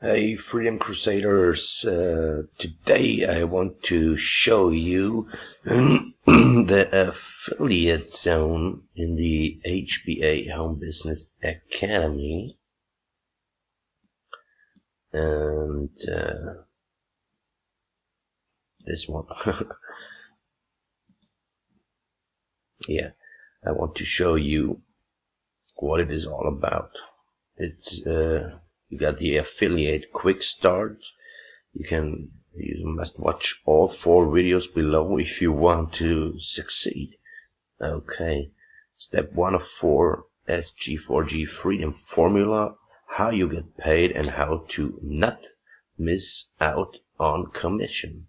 Hey Freedom Crusaders, today I want to show you the affiliate zone in the HBA Home Business Academy, and this one. Yeah, I want to show you what it is all about. It's you got the affiliate quick start. You must watch all 4 videos below if you want to succeed. Okay, step 1 of 4, SG4G Freedom Formula, how you get paid and how to not miss out on commission.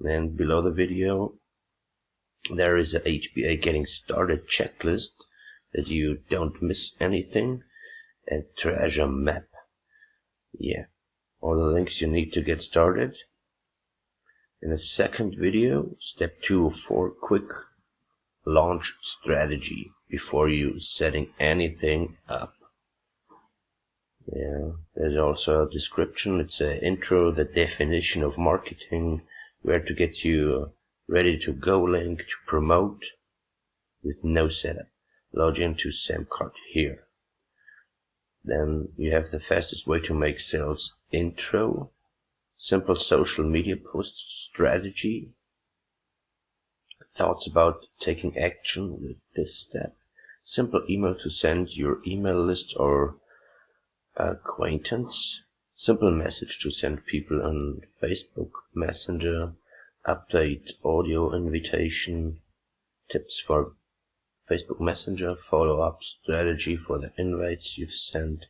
Then below the video there is a HBA getting started checklist that you don't miss anything, and treasure map. Yeah, all the links you need to get started. In the second video, step 2 of 4, quick launch strategy before you setting anything up. Yeah, there's also a description. It's an intro, the definition of marketing, where to get you ready to go link to promote with no setup. Log into SamCart here. Then you have the fastest way to make sales intro, simple social media post strategy, thoughts about taking action with this step, simple email to send your email list or acquaintance, simple message to send people on Facebook Messenger, update audio invitation, tips for Facebook Messenger, follow-up strategy for the invites you've sent,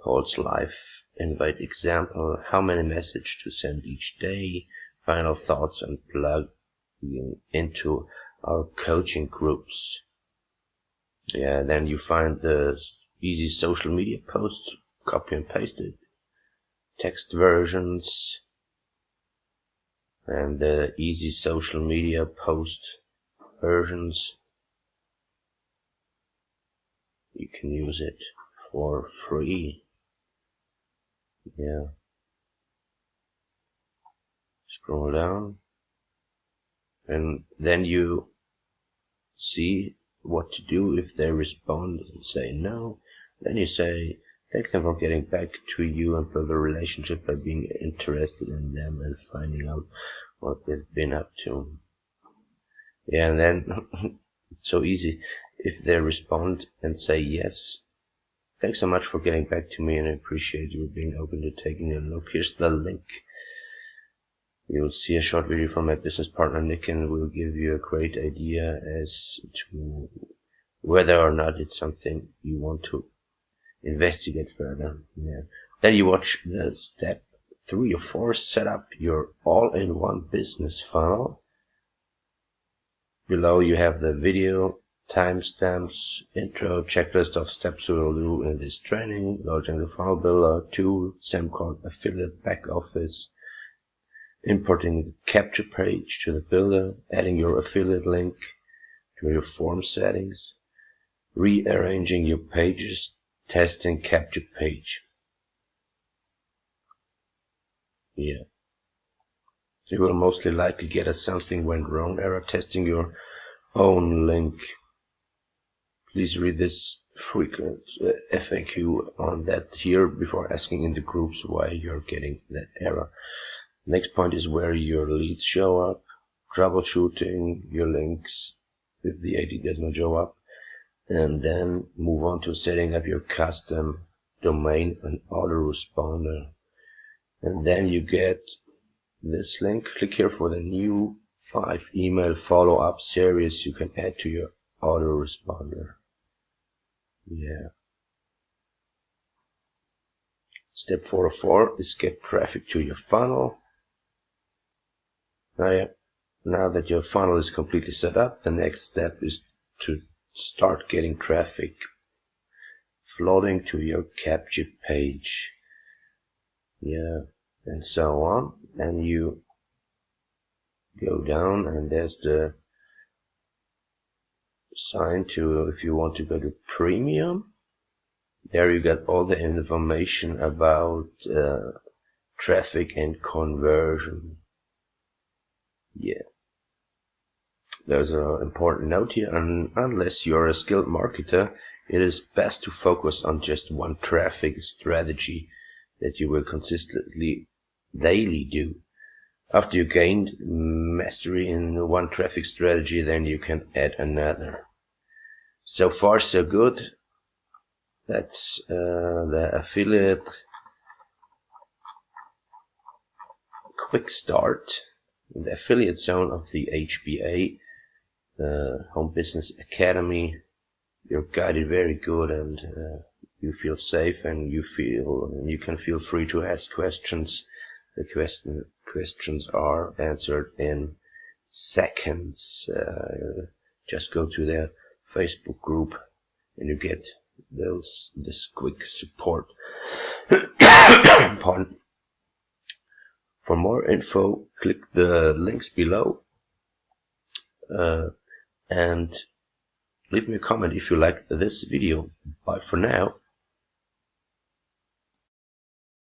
Paul's live invite example, how many messages to send each day, final thoughts and plugging into our coaching groups. Yeah, then you find the easy social media posts, copy and paste it, text versions, and the easy social media post versions. You can use it for free. Yeah. Scroll down, and then you see what to do if they respond and say no. Then you say thank them for getting back to you and build a relationship by being interested in them and finding out what they've been up to. Yeah, and then it's so easy. If they respond and say yes, thanks so much for getting back to me and I appreciate you being open to taking a look. Here's the link. You'll see a short video from my business partner Nick, and will give you a great idea as to whether or not it's something you want to investigate further. Yeah. Then you watch the step 3 or 4, set up your all-in-one business funnel. Below you have the video, timestamps, intro, checklist of steps we will do in this training, launching the funnel builder, tool, SamCart affiliate back office, importing the capture page to the builder, adding your affiliate link to your form settings, rearranging your pages, testing capture page. Yeah. You will mostly likely get a something went wrong error testing your own link. Please read this frequent FAQ on that here before asking in the groups why you're getting that error. Next point is where your leads show up, troubleshooting your links if the AD does not show up, and then move on to setting up your custom domain and autoresponder. And then you get this link. Click here for the new 5 email follow-up series you can add to your autoresponder. Yeah. Step 4 of 4 is get traffic to your funnel. Now that your funnel is completely set up, the next step is to start getting traffic floating to your capture page. Yeah, and so on. And you go down, and there's the sign to if you want to go to premium. There you get all the information about traffic and conversion. Yeah. There's an important note here, and unless you're a skilled marketer, it is best to focus on just one traffic strategy that you will consistently daily do. After you gained mastery in one traffic strategy, then you can add another. So far so good. That's the affiliate quick start, the affiliate zone of the HBA, the Home Business Academy. You're guided very good, and you feel safe, and you can feel free to ask questions. The questions are answered in seconds. Just go to their Facebook group and you get this quick support. Pardon. For more info, click the links below and leave me a comment if you like this video. Bye for now.